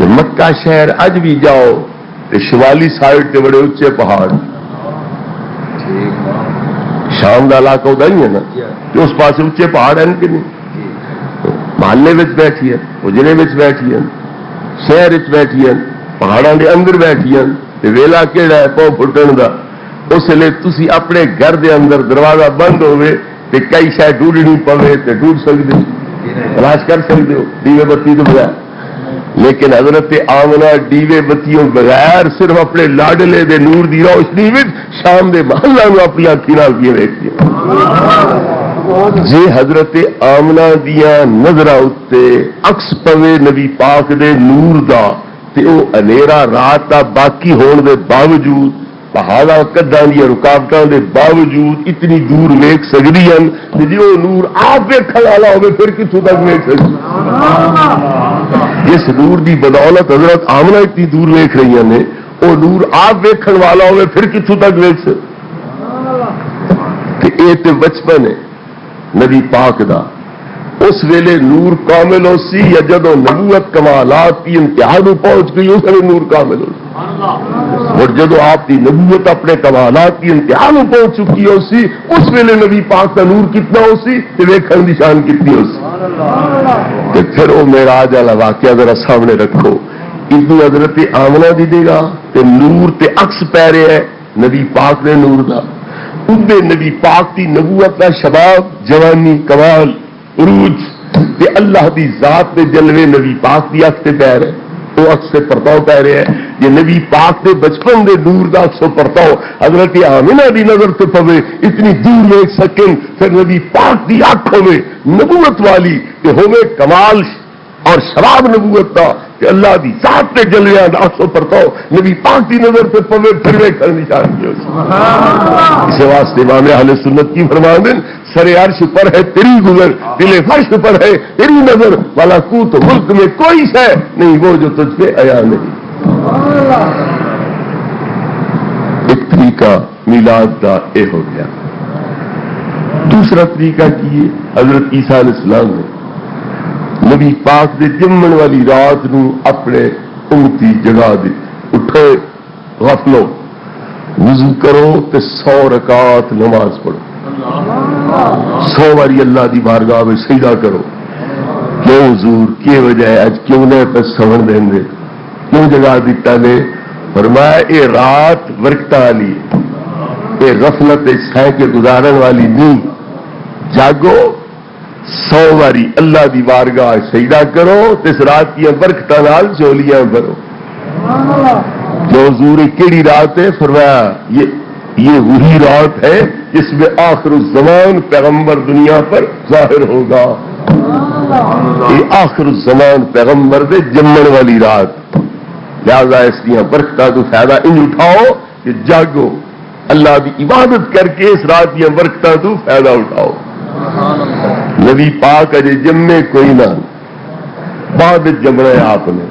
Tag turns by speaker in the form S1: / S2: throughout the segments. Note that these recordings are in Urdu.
S1: کہ مکہ شہر اج بھی جاؤ تو شمالی سائڈ تے بڑے اچے پہاڑ، شام کا علاقہ ہوتا ہی ہے نا کہ اس پاس اچے پہاڑ ہیں کہ نہیں، محلے میں بیٹھی ہے، اجڑے میں بیٹھی ہیں، شہر بیٹھی ہیں، پہاڑوں کے اندر بیٹھی ہیں، ویلا کہڑا ہے پاؤ پھٹن کا، اس لیے تسی اپنے گھر دے اندر دروازہ بند ہوئے تو کئی شاید ڈوڑنی پوے تو ڈوڑ سکتے ہو، تلاش کر سکتے ہو دیوے بتی تو بغیر، لیکن حضرت آمنہ دیوے بتیوں بغیر صرف اپنے لاڈلے دے نور دی روشنی میں شام دے محلہ میں اپنی آنکھی نال کیے ویکھتی جی حضرت آمنہ دیا نظرہ اتے عکس پوے نبی پاک دے نور دا تے او انیرا رات دا باقی ہون دے باوجود پہاڑاں کداں دی رکاوٹاں دے باوجود اتنی دور ویکھ سکدی ہیں تے جے او نور آپ ویکھن والا ہوے پھر کتھوں تک ویکھ سکدی، جس نور دی بدولت حضرت آمنہ اتنی دور ویکھ رہی ہیں او نور آپ ویکھن والا ہوے پھر کتھوں تک ویکھ سکدی، کہ اے تے بچپن ہے نبی پاک دا، اس ویلے نور کامل ہو سی یا جدو نبوت کمالات کی انتہا میں پہنچ گئی اس ویلے نور کامل ہو سی، اور جدو آپ کی نبوت اپنے کمالات کی انتہا میں پہنچ چکی ہو سی اس ویلے نبی پاک کا نور کتنا ہو سی کہ ویکھن دی شان کتنی ہو سی، کہ پھر وہ معراج والا واقعہ ذرا سامنے رکھو، ادو حضرت آمنہ دی دے گا تے نور تے عکس پہ رہے ہے نبی پاک نے نور دا، ادے نبی پاک دی نبوت کا شباب جوانی کمال عروج تے اللہ دی ذات دے جلوے نبی پاک دی اکھ تے پہ رہے، وہ اکھ سے پرتاؤ پہ رہے ہیں، یہ نبی پاک دے بچپن دے دور دا اکھ سے پرتاؤ حضرت آمنہ دی نظر سے پوے اتنی دور ویکھ سکیں، پھر نبی پاک دی اکھ ہوئے نبوت والی کہ ہوئے کمال اور شراب نبوت دا کہ اللہ دی ذات تے جلوے دا اکھ سے پرتاؤ نبی پاک دی نظر سے پوے پھر ویکھن دی شان کی ہو سی، اس واسطے امام اہل سنت کی فرماندے سر عرش پر ہے تیری گزر، دل فرش پر ہے تیری نظر، ملکوت ملک میں کوئی شے نہیں وہ جو تجھ پہ عیاں نہیں۔ ایک طریقہ میلاد کا اے ہو گیا، دوسرا طریقہ کیے حضرت عیسیٰ علیہ السلام نے نبی پاک دے جمن والی رات نو اپنے امتی جگہ دی، اٹھو غفلو وضو کرو تے 100 رکعت نماز پڑھو، 100 باری اللہ دی بارگاہ میں سجدہ کرو، کیوں حضور کی وجہ ہے اج کیوں نے پہ سون دیں گے کیوں جگہ دیتا نے، فرمایا اے رات برکت والی، اے غفلت سہ کے گزارن والی نہیں، جاگو 100 باری اللہ دی بارگاہ سجدہ کرو اس رات کی برکتاں نال جولیاں بھرو، جو حضور کیڑی رات ہے، فرمایا یہ وہی رات ہے جس میں آخر الزمان پیغمبر دنیا پر ظاہر ہوگا، یہ آخر الزمان پیغمبر دے جمن والی رات، لہذا اس دیا برکتاں تو فائدہ ان اٹھاؤ کہ جاگو اللہ دی عبادت کر کے اس رات دیا برکتاں تو فائدہ اٹھاؤ۔ نبی پاک اجے جمے کوئی نہ، بعد جمنا ہے آپ نے،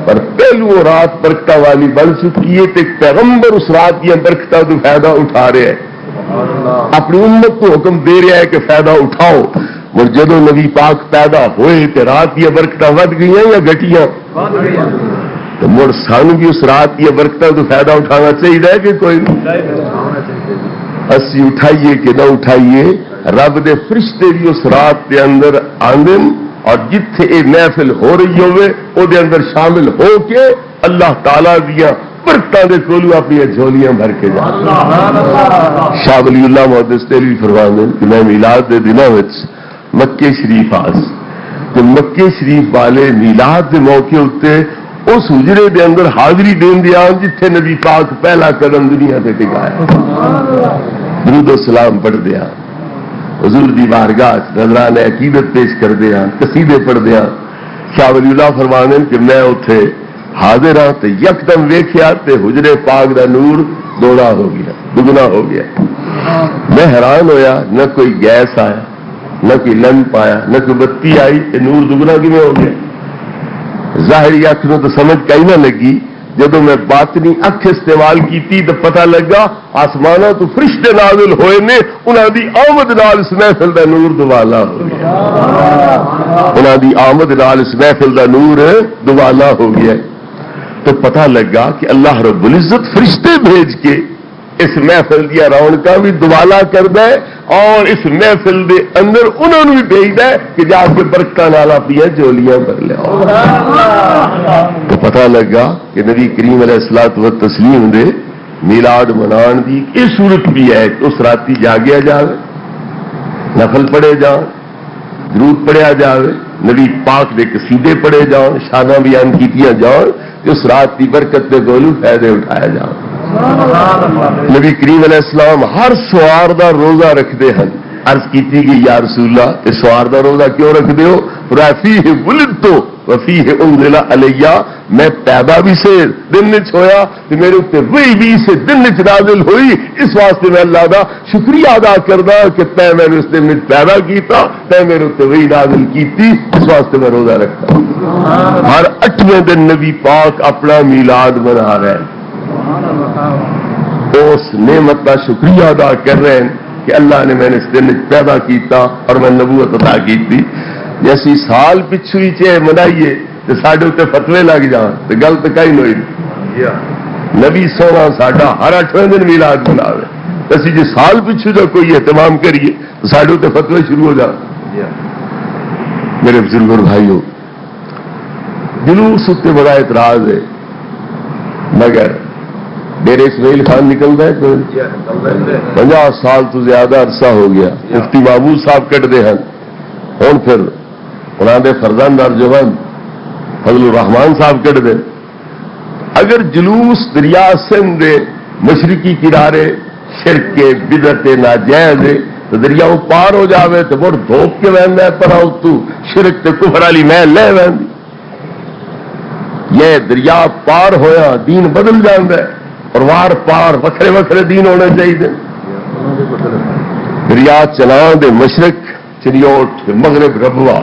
S1: پر پہلو وہ رات برکتہ والی بن چکی ہے تو پیغمبر اس رات کی برکتہ تو فائدہ اٹھا رہے ہیں، اپنی امت کو حکم دے رہا ہے کہ فائدہ اٹھاؤ، اور جدو نبی پاک پیدا ہوئے کہ رات کی برکتہ ود گئی ہیں یا گھٹیاں، تو مڑ سانو بھی اس رات کی برکتہ تو فائدہ اٹھانا چاہیے کہ کوئی اسی اٹھائیے کہ نہ اٹھائیے، رب دے فرشتے بھی اس رات کے اندر آندن اور جتھے اے محفل ہو رہی ہوئے او دے اندر شامل ہو کے اللہ تعالیٰ دیا برکتاں دے کولو اپنی جھولیاں بھر کے جا۔ شاہ ولی اللہ محدث دہلوی فرماندے کہ میں میلاد دے دنوں وچ مکے شریف آس تے مکے شریف والے میلاد دے موقع اتے اس حجرے دے اندر حاضری دین دے آن جتھے نبی پاک پہلا قدم دنیا تے ٹکایا، درود و سلام پڑھ دیا، حضور دی بارگاہ نظران عقیدت پیش کر دیا، قصیدے پڑھ دیا۔ شاہ ولی اللہ فرمانے کہ میں اتنے حاضر ہاں تے یکدم ویکھیا تے حجرے پاک دا نور دوڑا ہو گیا، دگنا ہو گیا، میں حیران ہویا، نہ کوئی گیس آیا، نہ کوئی لمپ آیا، نہ کوئی بتی آئی، کہ نور دگنا کیویں ہو گیا؟ ظاہری اکھ نوں تو سمجھ کہیں نہ لگی، جدو میں باطنی اکھ استعمال کی تو پتہ لگا آسمانوں تو فرشتے نازل ہوئے نے، انہاں دی آمد نال اس محفل دا نور دوالا ہو گیا، انہاں دی آمد نال اس محفل دا نور دوالا ہو گیا۔ تو پتہ لگا کہ اللہ رب العزت فرشتے بھیج کے اس محفل دیا رونقاں بھی دوبالا کر دے اور اس محفل دے اندر انہوں نے بھی بھیج دے کہ جا کے برکتاں نال اپنی جولیاں بھر لے آؤ. تو پتہ لگا کہ نبی کریم علیہ الصلوۃ والتسلیم دے میلاد منان دی یہ صورت بھی ہے کہ اس راتی جاگیا جاوے، نفل پڑھے جان، درود پڑھیا جاوے، نبی پاک دے قصیدے پڑھے جان، شاناں بیان کیتیاں جان کہ اس رات کی برکت دے گولو فائدے اٹھایا جان. نبی کریم علیہ السلام ہر سوار دا روزہ رکھتے ہیں. عرض کیتی کہ یا رسول اللہ کہ سوار دا روزہ کیوں رکھ دیو؟ فیہ ولدت وفیہ انزل علیہ، میں پیدا بھی سے دن وچ ہویا تے میرے اوپر وحی بھی سے دن وچ نازل ہوئی، اس واسطے میں اللہ دا شکریہ ادا کردا کہ تے میں نے اس دن وچ پیدا کیتا، تے میرے اوپر وحی نازل کیتی، اس واسطے میں روزہ رکھتا ہوں. ہر 8ویں دن نبی پاک اپنا میلاد منا رہے ہیں، اس نعمت کا شکریہ ادا کر رہے ہیں کہ اللہ نے میں نے اس دن پیدا کیتا اور میں نبوت عطا کی تھی. جیسی سال پچھو ہی چاہے منائیے تو ساڈے اتنے فتوے لگ جان تو گل تو کہیں نہیں. نبی سونا ساڈا ہر 8ویں دن میلاد مناوے، اسی جی سال پچھو جو کوئی اہتمام کریے تو ساڈے اتنے فتوے شروع ہو جان. میرے بزرگ اور بھائیوں، جلوس اتنے بڑا اعتراض ہے، مگر ڈیرے اسماعیل خان نکلتا ہے تو 50 سال تو زیادہ عرصہ ہو گیا. مفتی محبوب صاحب کٹتے ہیں، ہوں پھر انہوں نے فرزند ارجمند فضل الرحمان صاحب کٹ دے. اگر جلوس دریا سندھ دے مشرقی کنارے شرک کے بدعت ناجائز تو دریا پار ہو جاوے تو مڑ دھوپ کے وہدا ہے پر تو شرک تے کفر والی محل لے وہدی. یہ دریا پار ہویا دین بدل جاندہ ہے اور وار پار وکھرے وکھرے دین ہونے چاہیے. دریا چلان دے مشرق چنیوٹ مغرب ربوا،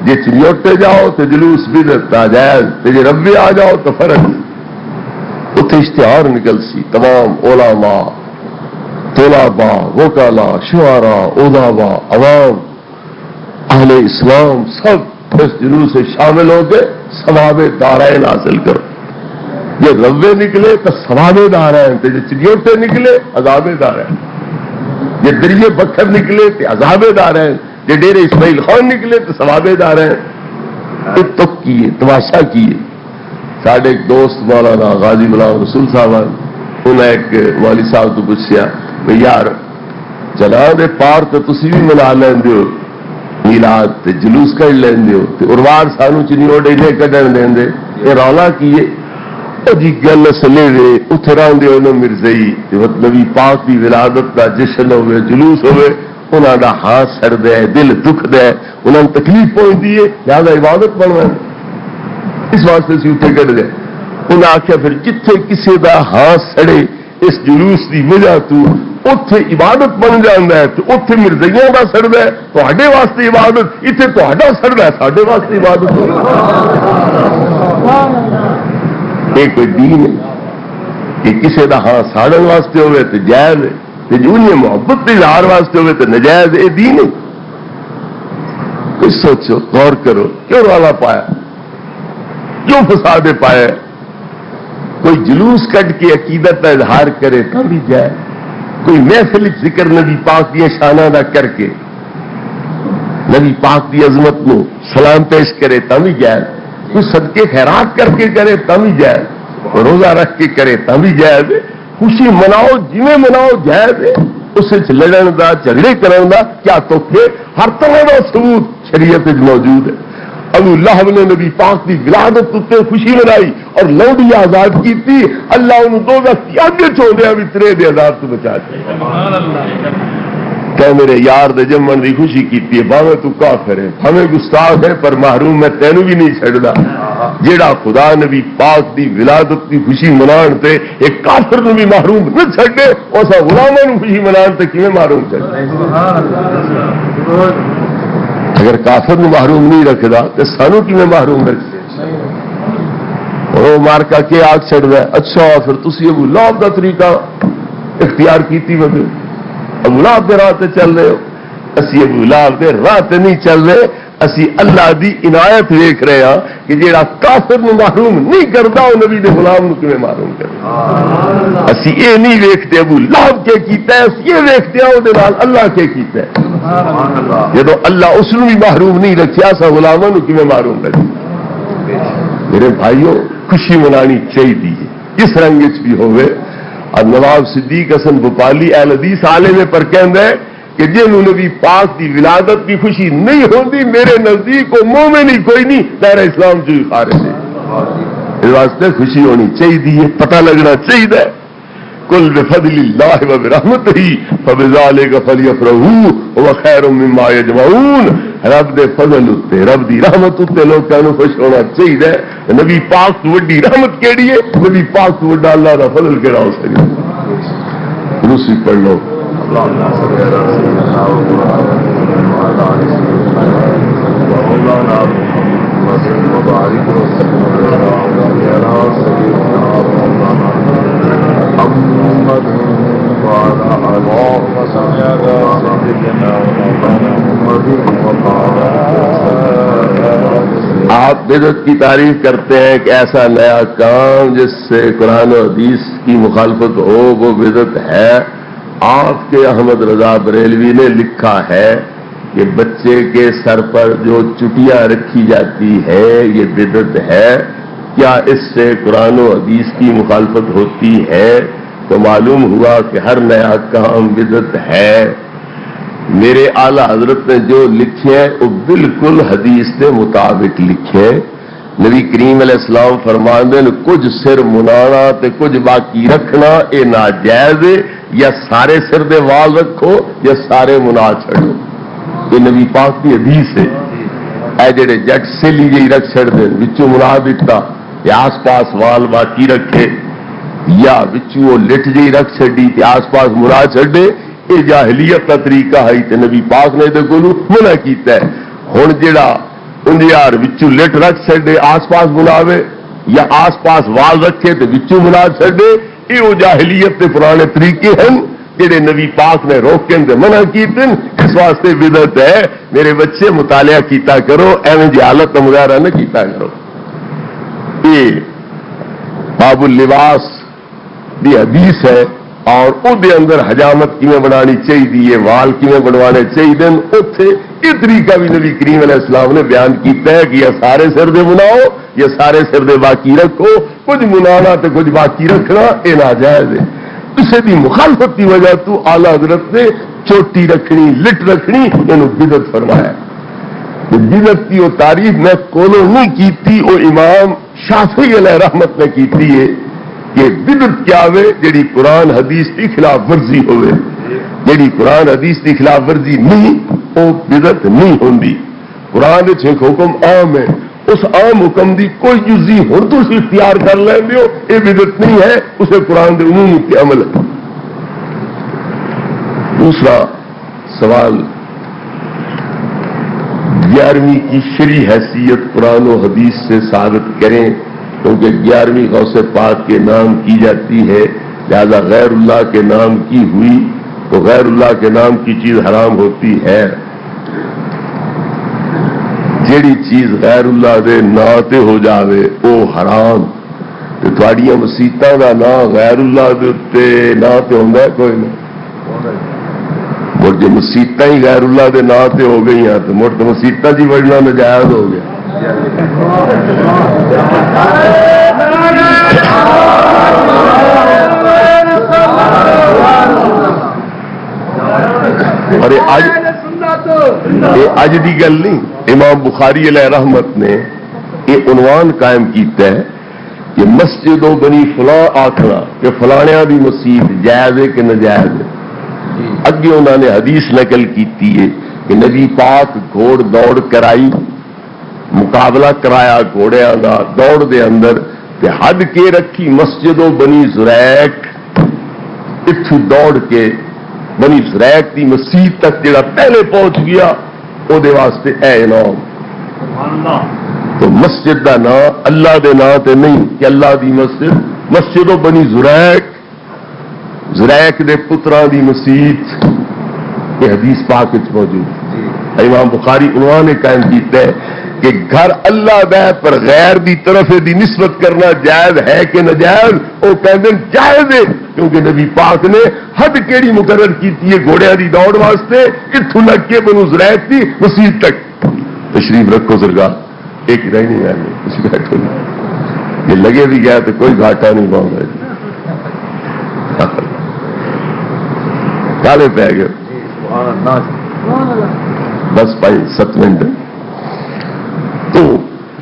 S1: جی چنیوٹے جاؤ تو جلوس بدعت ناجائز، جی ربے آ جاؤ تو فرق. اتنے اشتہار نکل سی تمام علماء، طلباء، وکلاء، شعراء، ادباء، عوام، اہل اسلام سب اس جلوس سے شامل ہو کے ثواب دارین حاصل کرو. یہ روے نکلے تو ثواب دارین، جو چنیوٹے نکلے عذاب دارین، یہ دریے بکھر نکلے تو عذاب دارین، یہ ڈیرے اسماعیل خان نکلے تو ثواب دارین. تک کیے تماشا کیے. ساڈے ایک دوست مولانا غازی غلام رسول صاحب انہیں ایک والی صاحب تو پوچھا بھئی یار چلا دے پار تو تسی بھی منا لیندے ہو میلاد تے جلوس کر لیندے ہو تے اروار سانو چنیوٹے نے کڈن دیندے، یہ رولا کیے؟ جی گل سلے دے اتھے راندے انہوں مرزئی نبی پاک کی ولادت کا جشن ہوئے، جلوس ہوئے، انہوں دا ہاتھ سڑ دے، دل دکھ دے، انہوں نے تکلیف پہنچ دیے، لہذا عبادت بنوا اس واسطے سے اتنے کٹ گئے. انہیں آخیا پھر جتھے کسی دا ہاتھ سڑے اس جلوس کی وجہ تو اتے عبادت بن جانا ہے تو اتے مرزیاں کا سڑتا ہے، تواڈے واسطے عبادت، اتنے تہاڈا سڑتا ہے ساڈے واسطے عبادت. یہ کوئی دین ہے کہ کسی کا ہاتھ ساڑن واسطے ہوئے تو جائز ہے، تے جو انہیں محبت کے اظہار واسطے ہوئے تو نجائز ہے. یہ دین ہے؟ کچھ سوچو، غور کرو، کیوں رولا پایا، کیوں فساد پایا؟ کوئی جلوس کٹ کے عقیدت کا اظہار کرے تو بھی جائے، کوئی محفل ذکر نبی پاک دی شانہ دا کر کے نبی پاک دی عظمت نو سلام پیش کرے تو بھی جائے، کوئی صدقے خیرات کر کے کرے تو بھی جائے، روزہ رکھ کے کرے تو بھی جائز. خوشی مناؤ جویں مناؤ جائز ہے. اس لڑن دا جھگڑے کرن دا کیا توکھے؟ ہر طرح کا ثبوت شریعت موجود ہے. ابو لہب نے نبی پاک کی ولادت اتنے خوشی منائی اور لوڈی آزاد کی تھی، اللہ انہوں دو دس آگے چھوڑ دیا بھی تیرے دے عذاب تو بچا دیا. کہ میرے یار دے جمن دی خوشی کیتی ہے، بھاویں تو کافر ہے، بھاویں گستاخ ہے، پر محروم میں تینوں بھی نہیں چھڑدا. جیڑا خدا نبی پاک دی ولادت دی خوشی منان تے ایک کافر نو بھی محروم نہ چھڑے، اسا غلاماں نو خوشی منان تے کیویں محروم چھڑے؟ اگر کافر نو محروم نہیں رکھدا تے سانو کیویں محروم رکھے؟ وہ مارکا کے آگ چھڑدا ہے. اچھا پھر تسی ابو لہب دا طریقہ اختیار کیتی وے، ابو لہب دے راہ تے چل رہے ہو. اسی ابو لہب دے راہ تے نہیں چل رہے، اسی اللہ دی عنایت دیکھ رہے ہاں کہ جیڑا کافر نو محروم نہیں کرتا وہ نبی دے غلام نو کیویں محروم کرے. اسی یہ نہیں ویکھتے ابو لہب کے کیتا ہے، اسی یہ ویکھتے ہیں وہ اللہ کے کیتا ہے. جدو اللہ اس نو بھی محروم نہیں رکھیا سا غلاماں نو کیویں محروم کرے. میرے بھائیوں خوشی منانی چاہیے اس رنگ بھی ہوئے. اور نواب صدیق حسن بھوپالی اہل حدیث عالم پر کہندا ہے کہ جنہوں نبی پاک کی ولادت کی خوشی نہیں ہوتی میرے نزدیک کو مومن ہی کوئی نہیں دائرہ اسلام جو خارج ہے. اس واسطے خوشی ہونی چاہیے، پتہ لگنا چاہیے کل بفضل اللہ وبرحمتہ فبذالک فلیفرحوا هو خیر مما یجمعون. رب دے فضل تے رب دی رحمت تے لوکاں نوں خوش ہونا چاہیے. نبی پاک تو وڈی رحمت کیڑی ہے؟ نبی پاک تو وڈا اللہ دا فضل کیڑا ہو سکے؟ دوسری پڑھ لو. آپ بدعت کی تعریف کرتے ہیں کہ ایسا نیا کام جس سے قرآن و حدیث کی مخالفت ہو وہ بدعت ہے. آپ کے احمد رضا بریلوی نے لکھا ہے کہ بچے کے سر پر جو چٹیاں رکھی جاتی ہے یہ بدعت ہے. کیا اس سے قرآن و حدیث کی مخالفت ہوتی ہے؟ تو معلوم ہوا کہ ہر نیا کام بدعت ہے. میرے اعلی حضرت نے جو لکھے ہیں وہ بالکل حدیث کے مطابق لکھے. نبی کریم علیہ السلام فرماندے نے کچھ سر منانا تے کچھ باقی رکھنا اے ناجائز ہے. یا سارے سر دے وال رکھو یا سارے منا چھڑو. یہ نبی پاک کی حدیث ہے. اے جڑے جٹ سیلی جی رکھ چھڑ دے وچوں منا دیتا یا آس پاس وال باقی رکھے یا وچوں لٹ جی رکھ چھڑی تے آس پاس منا چھڑے یہ جاہلیت کا طریقہ ہے تے نبی پاک نے دے کولو منع کیتا ہے. ہن جڑا انجیار وچوں لٹ رکھ چھڑے آس پاس بلاوے یا آس پاس وال رکھے تے وچوں بلا چھڑے یہ وہ جاہلیت کے پرانے طریقے ہیں جڑے نبی پاک نے روکن تے منع کیتے. اس واسطے بدعت ہے. میرے بچے مطالعہ کیتا کرو ایویں جہالت کا مظاہرہ نہ کیتا کرو. یہ باب اللباس دی حدیث ہے اور او دے اندر حجامت کیویں بنانی چاہیے وال کیویں بنوانے چاہیے اوتھے یہ طریقہ بھی نبی کریم علیہ السلام نے بیان کیتا ہے کہ یا سارے سر دے بناؤ یا سارے سر دے باقی رکھو. کچھ منانا تے کچھ باقی رکھنا یہ ناجائز ہے. اسے دی مخالفت کی وجہ تو اعلی حضرت نے چوٹی رکھنی لٹ رکھنی یہ بدعت فرمایا. بدعت کی وہ تعریف میں کولو نہیں کیتی وہ امام شافعی علیہ رحمت نے کیتی ہے کہ بدعت کیا ہوئے جڑی قرآن حدیث کی خلاف ورزی ہوئے. جڑی قرآن حدیث کی خلاف ورزی نہیں وہ بدعت نہیں ہوندی. قرآن ایک حکم عام ہے اس عام حکم دی کوئی جزی ہن تو اختیار کر لیندے ہو یہ بدعت نہیں ہے اسے قرآن دے عموم کے عمل ہے. دوسرا سوال 11ویں کی شرعی حیثیت قرآن و حدیث سے ثابت کریں کیونکہ 11ویں غوث پاک کے نام کی جاتی ہے لہذا غیر اللہ کے نام کی ہوئی تو غیر اللہ کے نام کی چیز حرام ہوتی ہے. جیڑی چیز غیر اللہ دے نا تے ہو جاوے او حرام تے تھوڑیاں مسیتاں دا نا غیر اللہ دے تے نا تے ہوندا ہے کوئی نہیں. اور جو مسیتاں ہی غیر اللہ دے نا تے ہو گئی ہیں تو مڑ تو مسیتاں جی بڑھنا ناجائز ہو گیا. اور یہ اج دی گل نہیں. امام بخاری علیہ رحمت نے یہ عنوان قائم کیتا ہے کہ مسجد و بنی فلاں آخنا کہ فلانیاں دی مسجد جائز ہے کہ ناجائز ہے. اگے انہوں نے حدیث نقل کیتی ہے کہ نبی پاک گھوڑ دوڑ کرائی مقابلہ کرایا گھوڑیاں دا دوڑ دے اندر تے حد کے رکھی مسجد و بنی زریق اتھو دوڑ کے بنی زریق دی مسجد تک جڑا پہلے پہنچ گیا او دے واسطے اے انعام. تو مسجد دا نام اللہ دے نام تے نہیں کہ اللہ دی مسجد مسجد و بنی زریق زریق دے پتراں دی مسجد یہ حدیث پاک وچ موجود. امام بخاری عنوان قائم کیتا ہے کہ گھر اللہ دا ہے پر غیر دی طرف دی نسبت کرنا جائز ہے کہ ناجائز؟ وہ کہتے ہیں جائز ہے، کیونکہ نبی پاک نے حد کیڑی مقرر کی ہے گھوڑیاں دی دوڑ واسطے، اتھوں لگ کے بنو زریق دی مسجد تک۔ تشریف رکھو سرکار، ایک رہ نہیں رہنے کچھ بیٹھو نہیں، یہ لگے بھی گیا تو کوئی گھاٹا نہیں پاؤں گا، کالے پہ گئے بس 5-7 منٹ۔ تو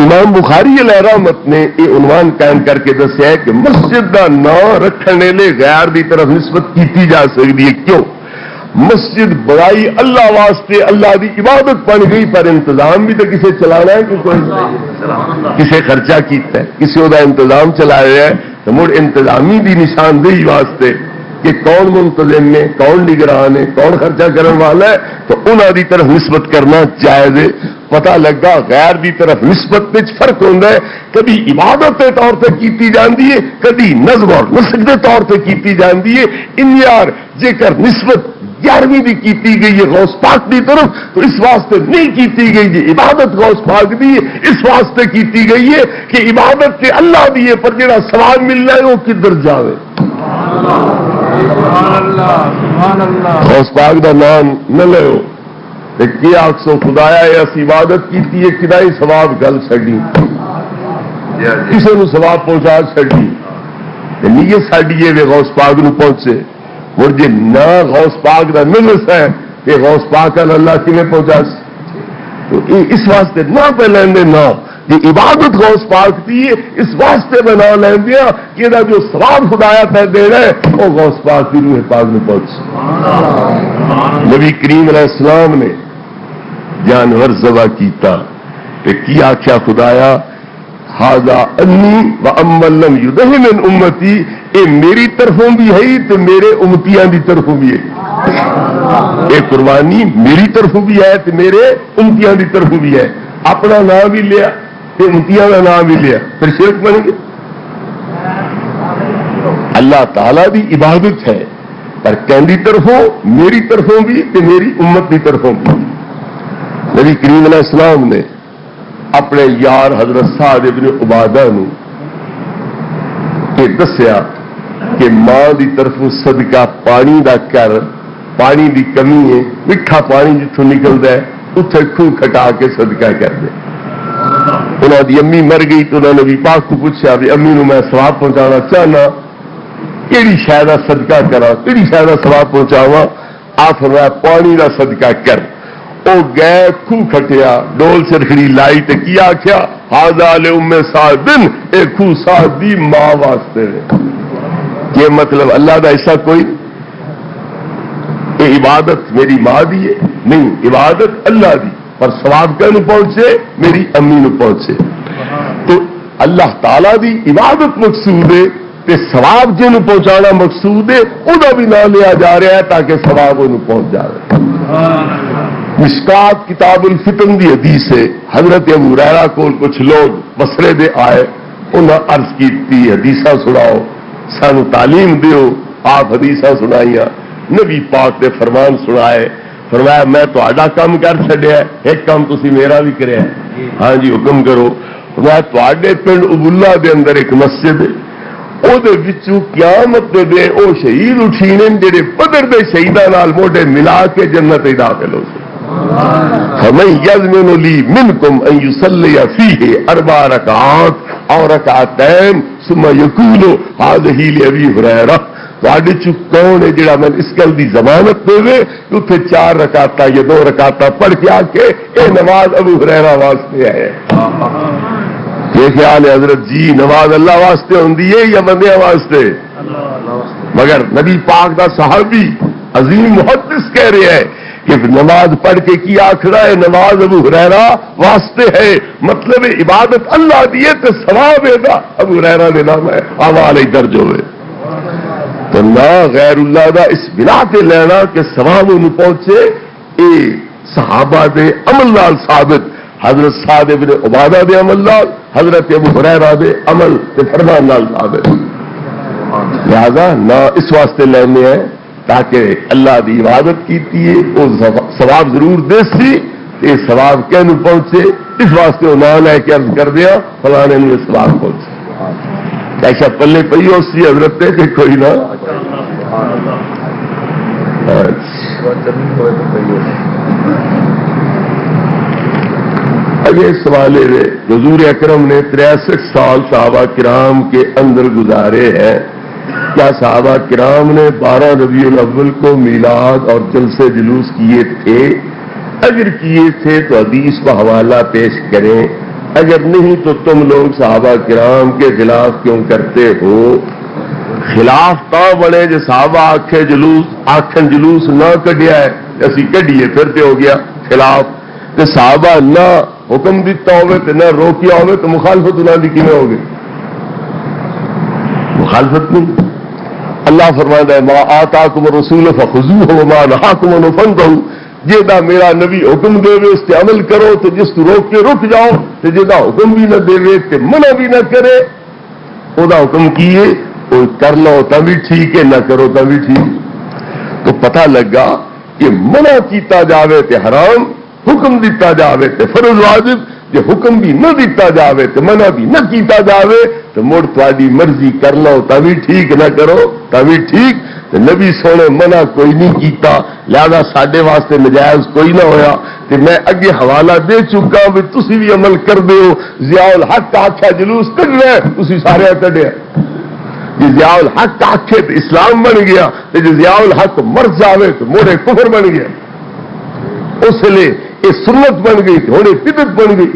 S1: امام بخاری علیہ رحمت نے یہ عنوان قائم کر کے دسیا ہے کہ مسجد کا نام رکھنے لے غیر دی طرف نسبت کی جا سکتی ہے۔ کیوں؟ مسجد بڑائی اللہ واسطے اللہ دی عبادت بن گئی، پر انتظام بھی تو کسے چلانا ہے کہ کوئی کسے خرچہ کیتا ہے، کسی وہ انتظام چلایا ہے، تو مڑ انتظامی دی نشاندہی واسطے کہ کون منتظم ہے، کون نگران ہے، کون خرچہ کرنے والا ہے، تو انہاں دی طرف نسبت کرنا جائز ہے۔ پتہ لگا غیر دی طرف نسبت میں فرق ہوتا ہے، کبھی عبادت کے طور پہ کیتی جاندی ہے، کبھی نظم اور نسک کے طور پہ کیتی جاندی ہے۔ ان یار جے کر نسبت 11ویں بھی کیتی گئی ہے غوث پاک دی طرف، تو اس واسطے نہیں کیتی گئی جی عبادت غوث پاک دی ہے، اس واسطے کیتی گئی ہے کہ عبادت کے اللہ دی ہے، پر جڑا ثواب ملنا ہے وہ کدھر جاوے۔ غوث پاک دا نام نہ لو، کیا آخسو خدایا اس عبادت کی کدائی ثواب گل چڈی، کسی نو ثواب پہنچا چڈی، نیت ساڈی ہے غوث پاک نو پہنچے۔ اور جی نہ غوث پاک دا نلس ہے کہ غوث پاک اللہ کیویں پہنچا، تو اس واسطے نہ پہ لیندے نہ یہ عبادت غوث پاک دی ہے، اس واسطے میں نہ لیندیا کہ دا جو ثواب خدایا پہ دینا ہے وہ غوث پاک کی روح پاک میں پہنچ۔ نبی کریم علیہ السلام نے جانور ذبح کیتا تے کی آخیا خدایا ھذا انی وامن لم یدہ من امتی، اے میری طرفوں بھی ہے تے میرے امتیاں دی طرفوں بھی ہے، اے قربانی میری طرفوں بھی ہے تے میرے امتیاں دی طرفوں بھی ہے۔ اپنا نام بھی لیا تے امتیاں کا نام بھی لیا، پھر شرک بن گئے۔ اللہ تعالی دی عبادت ہے پر کہندی طرفوں میری طرفوں بھی تے میری امت دی طرفوں بھی۔ نبی کریم علیہ السلام نے اپنے یار حضرت سعد ابن عبادہ نو کہ دسیا کہ ماں دی طرفوں صدقہ پانی دا کر، پانی دی کمی ہے، میٹھا پانی جتوں نکلتا ہے اتنے خوہ کھٹا کے صدقہ کر دے۔ انہوں دی امی مر گئی تو انہوں نے نبی پاک کو پوچھا بھی امی نو میں ثواب پہنچانا چاہنا، کیڑی شاید صدقہ کرا، کیڑی شاید ثواب پہنچاواں؟ آپ فرمایا پانی دا صدقہ کر۔ وہ گئے خوہ کھٹیا، ڈول چرخڑی لائی تے کی آخیا ھذا لأم سعد، اے خوہ سعد دی ماں واسطے۔ یہ مطلب اللہ دا ایسا کوئی یہ عبادت میری ماں دی ہے نہیں، عبادت اللہ دی، پر ثواب کہنو پہنچے میری امی نو پہنچے۔ تو اللہ تعالی دی عبادت مقصود ہے تے ثواب جنوں پہنچانا مقصود ہے، وہ بھی نہ لیا جا رہا ہے تاکہ ثواب انہوں پہنچ جائے۔ مشکات کتاب الفتن دی حدیث ہے، حضرت ابو ہریرہ کو کچھ لوگ بصرے دے آئے، انہاں عرض کیتی حدیثاں سناؤ سانو تعلیم دیو، آپ حدیثاں سنائیاں، نبی پاک نے فرمان سنائے، فرمایا میں تہاڈا کام کر چھڈیا ہے، ایک کام تسی میرا بھی کریا ہے، ہاں جی حکم کرو۔ فرمایا تہاڈے پنڈ ابولا دے اندر ایک مسجد ہے، او دے وچوں قیامت دے دن او شہید اٹھینے جڑے بدر دے شہیداں نال موڈے ملا کے جنت وچ داخل ہو سکے۔ فمن یضمن لی منکم ان یصلی فیہ 4 رکعات اور رکعتین ثم یقول ھذہ لابی ہریرہ، تواڈے چ کون ہے جڑا میں اس گل دی ضمانت دے کہ اتنے 4 رکعتاں یا 2 رکعتاں پڑھ کے آ کے اے نماز ابو ہریرہ واسطے ہے۔ یہ خیال ہے حضرت جی نماز اللہ واسطے ہوندی ہے یا بندیاں واسطے؟ مگر نبی پاک دا صحابی عظیم محدث کہہ رہے ہیں کہ نماز پڑھ کے کی آخرا ہے نماز ابو ہریرہ واسطے ہے، مطلب عبادت اللہ دی ہے تے ثواب ہے دا ابو ہریرہ دے نام ہے حوالے درج ہوئے، تو نہ غیر اللہ دا اس بنا تے لینا کہ ثواب انہوں پہنچے، اے صحابہ دے عمل نال ثابت، حضرت سعد ابن عبادہ دے عمل نال، حضرت ابو ہریرہ دے عمل تے فرمان نال ثابت، لہذا نہ اس واسطے لینے ہیں تاکہ اللہ دی عبادت کیتی ہے وہ ثواب ضرور دے سی یہ سواب کہنوں پہنچے، اس واسطے وہ نام لے کے عرض کر دیا فلانے میں سواب پہنچے. ایسا پلے پی اسی حضرت کہ کوئی نہ اگے سوال ہے حضور اکرم نے 63 سال صحابہ کرام کے اندر گزارے ہیں. کیا صحابہ کرام نے 12 ربیع الاول کو میلاد اور جلسے جلوس کیے تھے؟ اگر کیے تھے تو حدیث کا حوالہ پیش کریں، اگر نہیں تو تم لوگ صحابہ کرام کے خلاف کیوں کرتے ہو؟ خلاف تو بنے جو صحابہ آخن جلوس نہ کڈیا ہے اسی کڈیے پھر تو ہو گیا خلاف. کہ صحابہ نہ حکم دیتا ہوئے تو نہ روکیا ہوئے تو مخالفت انہوں کی کیوں ہوگی؟ مخالفت نہیں. اللہ فرماتا ہے ما آتاکم الرسول فخذوہ وما نہاکم عنہ فانتہوا. جیدہ میرا نبی حکم دے وے اس تے عمل کرو تو جس تو روک کے رک جاؤ، تو جیدہ حکم بھی نہ دے وے تے منع بھی نہ کرے او دا حکم کیے وہ کر لو تبھی ٹھیک ہے، نہ کرو تبھی ٹھیک. تو پتہ لگا کہ منع کیتا جاوے تے حرام، حکم دیتا جاوے تے فرض واجب. جے حکم بھی نہ دیتا جاوے تے منع بھی نہ کیتا جاوے تو مڑ تہاڈی مرضی کر لو تبھی ٹھیک، نہ کرو تبھی ٹھیک. نبی سونے منع کوئی نہیں کیتا، لہذا ساڈے واسطے نجائز کوئی نہ ہویا. کہ میں اگے حوالہ دے چکا بھی تسی بھی عمل کر دیو. ضیاء الحق آکھا جلوس کر رہے تسی سارے کڈیا. جی ضیاء الحق آکھے تو اسلام بن گیا، جی ضیاء الحق مر جاوے تو موڑے کفر بن گیا. اس لیے یہ سنت بن گئی تھوڑی بدعت بن گئی.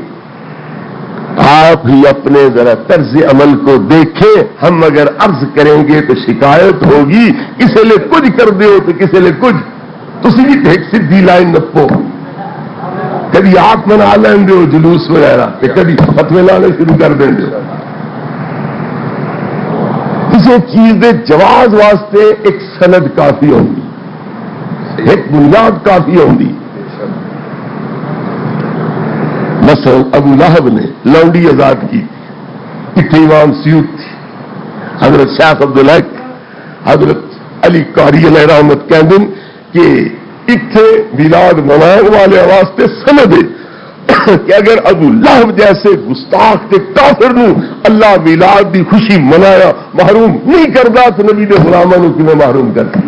S1: آپ ہی اپنے ذرا طرز عمل کو دیکھیں. ہم اگر عرض کریں گے تو شکایت ہوگی، کسی لیے کچھ کر دیو تو کسی لیے کچھ. تسی بھی ایک سیدھی لائن نپو. کبھی آپ منا لیں دو جلوس وغیرہ تو کبھی فتوے لانے شروع کر دیں گے. کسی چیز کے جواز واسطے ایک سند کافی ہوگی، ایک بنیاد کافی ہوگی. مثلا ابو لہب نے لونڈی آزاد کی، اتنے امام سیوط تھی، حضرت شیخ عبدالحق حضرت علی قاری علیہ رحمت کہندن کہ اتنے میلاد منانے والے واسطے سند ہے کہ اگر ابو لہب جیسے گستاخ کے کافر نو اللہ میلاد دی خوشی منایا محروم نہیں کرتا تو نبی دے غلاماں نو کیویں محروم کرتا؟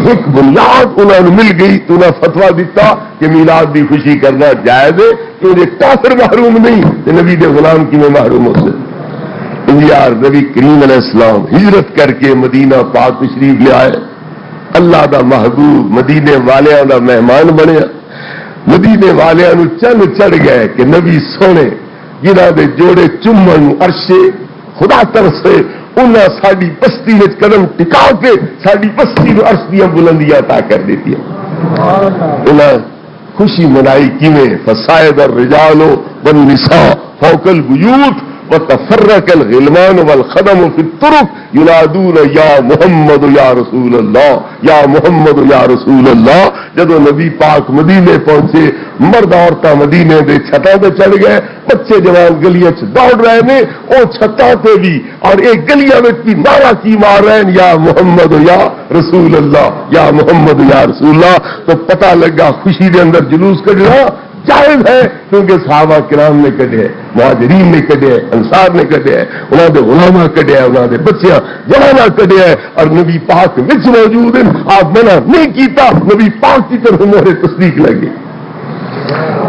S1: ایک بنیاد انہوں نے مل گئی تو انہیں فتوا دیتا کہ میلاد دی خوشی کرنا جائز ہے، کیونکہ کافر محروم نہیں تو نبی دے غلام کیویں محروم ہو سکتے؟ یار نبی کریم علیہ السلام ہجرت کر کے مدینہ پاک تشریف لے آئے، اللہ دا محبوب مدینے والیاں دا مہمان بنیا. مدینے والیاں نو چن چڑھ گئے کہ نبی سونے جنہاں دے جوڑے چومن عرش خدا ترسے انہاں ساڈی بستی وچ قدم ٹکا کے ساڈی بستی نو عرش دیاں بلندیاں عطا کر دیتی. انہاں خوشی منائی کیویں؟ فصائد الرجال والنساء فوق البیوت وتفرق الغلمان والخدم في الطرق ينادون یا محمد یا رسول اللہ یا محمد یا رسول اللہ. جدو نبی پاک مدینے پہنچے مرد عورتاں مدینے دے چھتاں تے چڑھ گئے، بچے جوان گلیاں چ دوڑ رہے نے، او چھتاں تے بھی اور ایک گلیاں وچ بھی نعرہ کی مار رہے ہیں یا محمد یا رسول اللہ یا محمد یا رسول اللہ. تو پتہ لگا خوشی دے اندر جلوس کڈنا جائز ہے، کیونکہ صحابہ کرام نے کڈے، مہاجرین نے کڈے، انصار نے کڈے، انہوں نے علماء کڈے، انہوں نے بچیاں جوانا کڈے، اور نبی پاک وچ موجود ہیں. آپ منع نہیں کیتا، نبی پاک کی طرف مہر تصدیق لگی.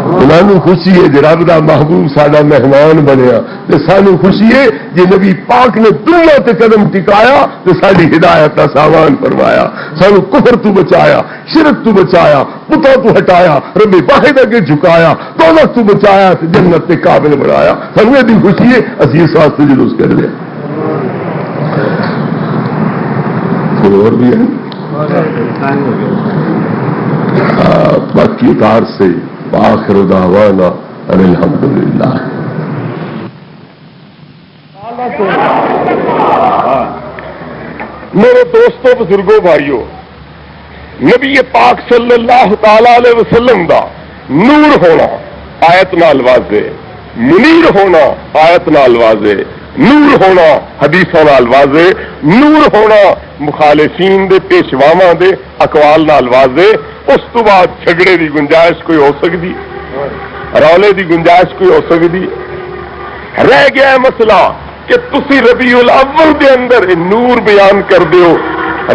S1: انہوں خوشی ہے جی رب دا محبوب ساڈا مہمان بنیا، تے سانو خوشی ہے جی نبی پاک نے دنیا تے قدم ٹکایا تے ساری ہدایت دا سامان فرمایا، سانو کفر تو بچایا، شرک تو بچایا، پتا تو ہٹایا، رب واحد اگے جھکایا، دولت تو بچایا تے جنت تے قابل بنایا. سانو دی خوشی ہے، اسی اس واسطے جلوس کر لیا. اور بھی ہے باقی اتار سے آخر دعوانا ان الحمدللہ. میرے دوستوں بزرگوں بھائیوں، نبی پاک صلی اللہ تعالی علیہ وسلم دا نور ہونا آیت نال واضح، منیر ہونا آیت نال واضح، نور ہونا حدیثاں نال واضح، نور ہونا مخالفین دے پیشواواں دے اقوال نال واضح. اس تو بعد جھگڑے کی گنجائش کوئی ہو سکتی، رولے کی گنجائش کوئی ہو سکتی؟ رہ گیا ہے مسئلہ کہ تسی ربیع الاول دے اندر نور بیان کر دیو،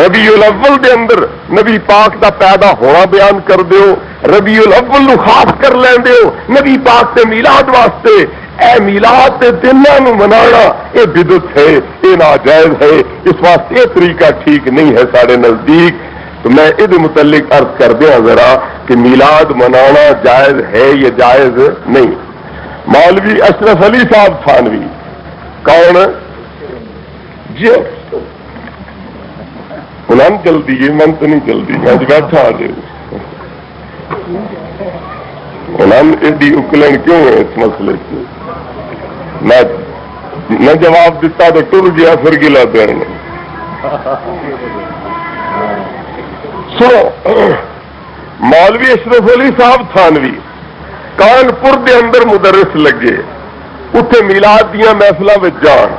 S1: ربیع الاول دے اندر نبی پاک دا پیدا ہونا بیان کر دیو، ربیع الاول نو خاص کر لین دیو نبی پاک دے میلاد واسطے۔ اے میلاد دے دنوں نو منانا اے بدعت ہے، اے ناجائز ہے، اس واسطے یہ طریقہ ٹھیک نہیں ہے سارے نزدیک۔ تو میں اس متعلق عرض کر دیا ذرا کہ میلاد منانا جائز ہے یا جائز نہیں۔ مولوی اشرف علی صاحب تھانوی کون جی؟ انہوں چلتی ہے، من تو نہیں چلتی، میں بیٹھا آ جائے انہوں ایڈی اکلن کیوں ہے اس مسئلے سے؟ میں جواب دیتا تو ٹر گیا، پھر گلا دین۔ سنو، مولوی اشرف علی صاحب تھانوی کانپور دے اندر مدرس لگے، اتنے میلاد دیا محفلوں میں جان،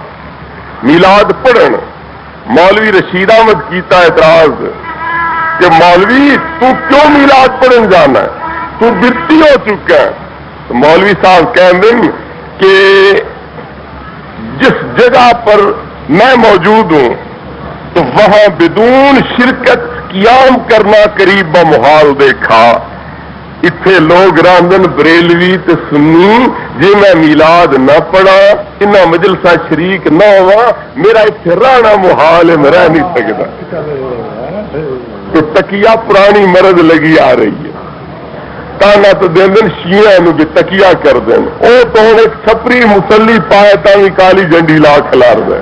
S1: میلاد پڑھن۔ مولوی رشید احمد کیتا اعتراض کہ مولوی تو کیوں میلاد پڑھن جانا ہے، تو بتی ہو چکا ہے۔ تو مولوی صاحب کہتے ہیں کہ جس جگہ پر میں موجود ہوں تو وہاں بدون شرکت قیام کرنا قریب بمحال دیکھا۔ اتنے لوگ راندن بریلوی تے سنی، جی میں میلاد نہ پڑھا، انہاں مجلساں شریک نہ ہوا، میرا اتنے رہنا محال ہے، میں رہ نہیں سکتا۔ تو تکیہ پرانی مرض لگی آ رہی ہے، تانا تو دین شیعہ نو بھی تکیہ کر دین، او تو ایک چھپری مسلی پائے تاوی کالی جنڈی لا کھلار دے،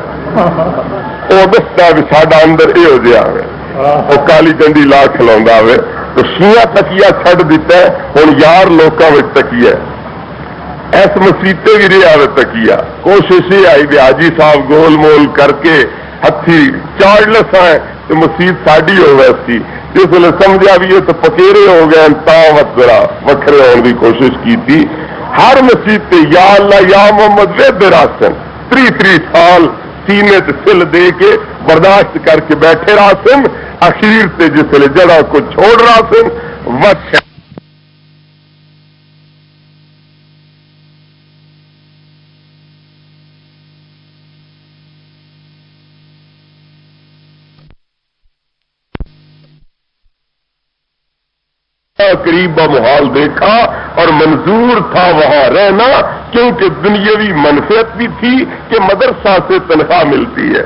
S1: او دستا بھی ساڈا اندر اے ہو جیا ہے، او کالی جنڈی لا کھلاوندا ہوئے۔ تو شیعہ تکیہ چھڈ دیتا ہے، ہن یار لوکاں وچ تکیہ ایس مسیتے بھی رہا ہے تکیہ۔ کوشش یہ آئی بھی حاجی صاحب گول مول کر کے ہتھی چارلس آئے تو مسیت ساڈی ہو ویسی، جس ویلے سمجھا بھی یہ تو پکیرے ہو گئے تا وقت ذرا وکھرے ہونے کی کوشش کی تھی۔ ہر مسیت یا اللہ یا محمد وید راسن 3 سال سینے تے سل دے کے برداشت کر کے بیٹھے راسن، اخیر تے جس ویلے جڑا کو چھوڑ راسن وقت قریب بمحال دیکھا اور منظور تھا وہاں رہنا، کیونکہ دنیاوی منفعت بھی تھی کہ مدرسہ سے تنخواہ ملتی ہے،